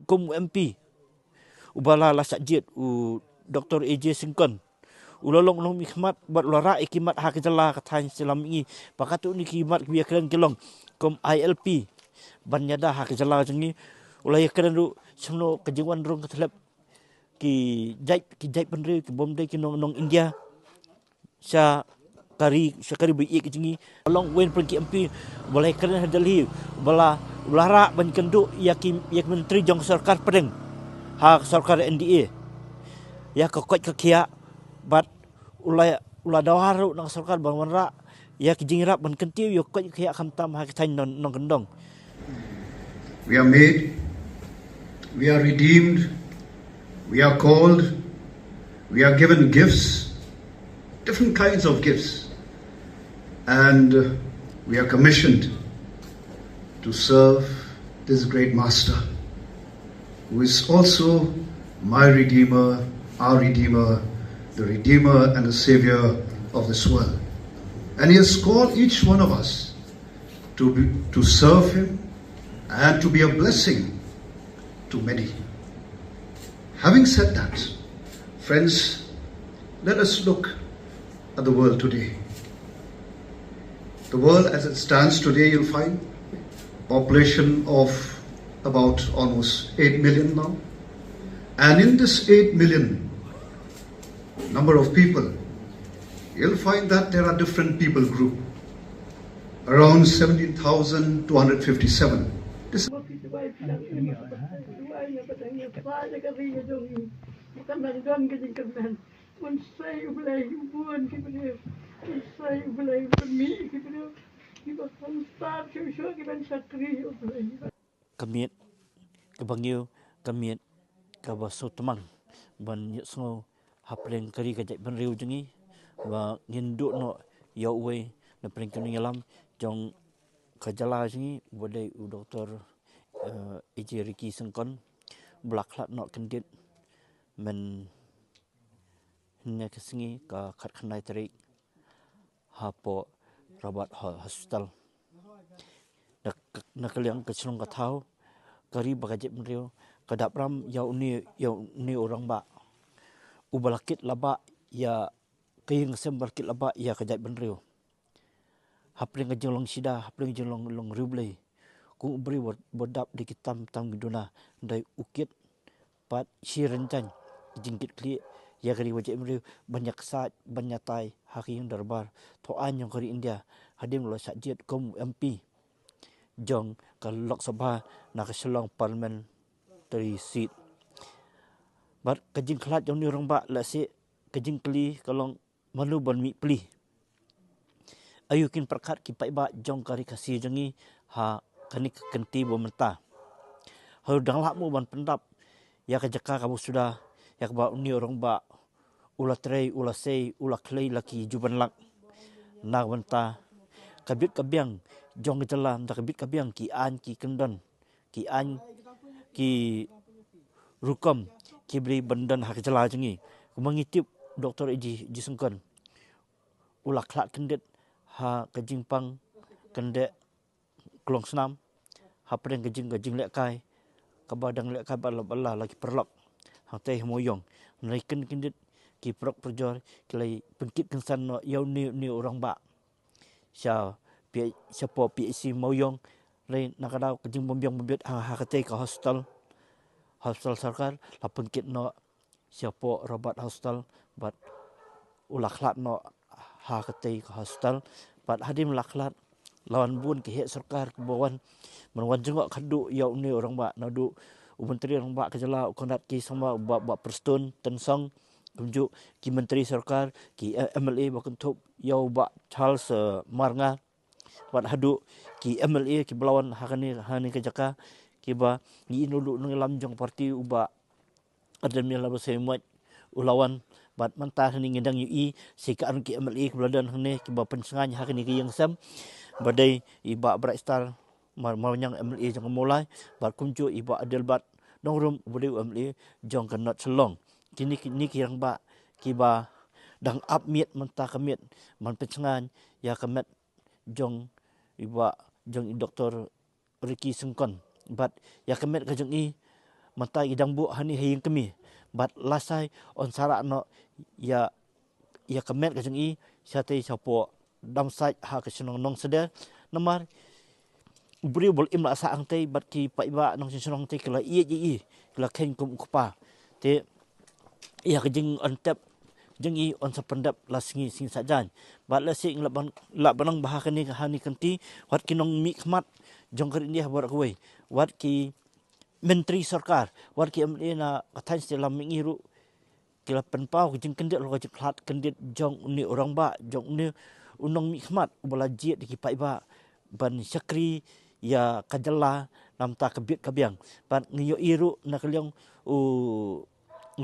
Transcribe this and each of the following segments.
kum MP ubala la sajid u Dr. AJ Singkon ulolong long hikmat bat lara ikimat hak jala kathan selam i pakatu ni kimat biya kren kelong kum ILP banyada hak jala jengi ulai kren ru semno kejiwan rong ketlep ki jai penri ki bomde ki nong India sa kari bi ik jengi long wen pergi MP boleh kren hadali bala lara ban kendu yak menteri jong sarkar pedeng hak sarkar NDA ya kokot kekia bat ula dawaru nang sarkar banwanra ya kijingrap ban kentiu yo kokot kekia kamtam hak tain nong gendong. We are made, we are redeemed, we are called, we are given gifts, different kinds of gifts, and we are commissioned to serve this great Master, who is also my Redeemer, our Redeemer, the Redeemer and the Savior of this world. And He has called each one of us to serve Him and to be a blessing to many. Having said that, friends, let us look at the world today. The world as it stands today, you'll find population of about almost 8 million now. And in this 8 million number of people, you'll find that there are different people group. Around 17,257. This Kamiet kabangyo kamiet kabaso temang ban yesngo hapleng kari kajai ban riu jengi ba ngindu no yawe na preng kuning alam jong kajala jengi bodai u Dr. AJ Ricky Sengkon blaklat no kendit men hingga kesengi ka khat khanai tarik hapo Rabat Hospital nak kaliang kecelong katau kari bagajep mrio kadapram yau ni orang ba ubalakit laba ya kayeng sembar kit laba ya kajai benrio hapling kajolong sida hapling jolong long rublei ku beri bodap di kitam tam giduna dai ukit pat sirencang jingkit kli ya kari wajib mrio banyak saat banyak tai hari yang darbar to anyong kari India hadim lo sajid kom MP jong ka Lok Sabha na kaselong parliamentary seat bar kajing klat jong ni orang ba la si kajing kli kalong manu ban mi pli ayukin perkat ki pai ba jong kari kasih jengi ha kani kenti bo menta har dang lak mu ban pendap ya ka jaka kamu sudah ya ba ni orang ba ula trei ula sei ula klei laki juban lak na wanta kabit kabiang jong jalan tak kabit kabiang ki an ki kendon ki an ki rukom ki beri bendan hak jala jengi mengitip Dr. AJ Sengkon ulak klat kendit ha kajingpang kendek kelong senam ha pedeng kajing lek kai kabadang lek kai bala lagi perlok hang teh moyong naiken kendit ki prok perjor kelai pengkit kensan no yau ni orang ba sya siapa PAC moyong lain nakadau kajing bombyong bombet ha kate ka hospital sarkar la pengkit no siapa Rabat Hospital bat ulaklat no ha kate ka hospital bat hadim laklat lawan bun ke hek sarkar ke bawan menwan jengok kadu yau ni orang ba nadu menteri orang ba kejala kondat ki sama ba perstun tensong kunjuk ki menteri sarkar ki MLA bakentup yau ba Charles Marnga wat hadu ki MLA ki belawan hani ke jaka ki ba ni inulu ngelam jong parti uba adem ni lalu semuat ulawan bat mentah ni ngedang UI sikaan ki MLA ki beladan hne ki ba pensenganya hakni ki yang sam badai iba bright star maunyang MLA jong mulai bat kunjuk iba adelbat nongrum budi MLA jong kanot selong kini ki yang ba ki ba dang up miet mentah kemiet man pensengan ya kemet jong iba jong Dr. Ricky Sengkon bat ya kemet kajeng i mata idang bu hani haying kami bat lasai on sara no ya kemet ka jeng i siate sapo dam site ha ka senong nong sede namar buri bol im la sa ang te bat ki pa iba nong senong te kala i kala ken kum kupa te ya ka jeng on tap jeng i on sapendap la singi sing sajan bat la sing la banang bahaka ni hani kanti wat kinong mi khmat jong kar india bor kuai wat ki menteri sarkar wat ki amli na kathan selam mingiru kila penpau ki jeng kendet lo ka jeklat kendet jong ni orang ba jong ni unong mi khmat bola jiet di ki pai ba ban sakri ya kajala nam ta kabit kabiang ban ngiyo iru na kalyong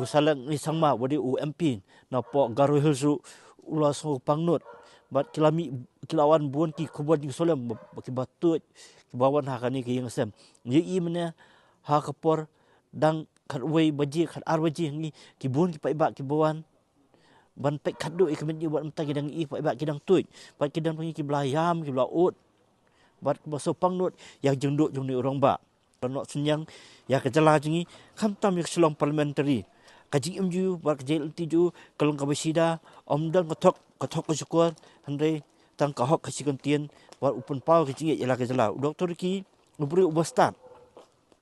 salang ni sangma wadi UMP na po garu hilsu ulas ho pangnut bat kilawan buon ki kubon ki solem ki batut ki bawan ha kani ki yang sem ye mena ha kapor dang khatwei baji khat arwaji ngi ki buon ki pai ba ki bawan ban pek khadu ikmen ni buat mta ki dang i pai ba ki dang tuj bat ki dang pangi ki belayam ki belaut bat baso pangnut yang jengduk jong ni orang ba nok sunyang ya kejala jingi khamtam yak selong parliamentary kaji MU bar kejel tiju kalong kabasida omdang kathok ko syukur handai tang kahok kasikan tien war upun pau kejing ya la kejala doktor ki ubri ubastat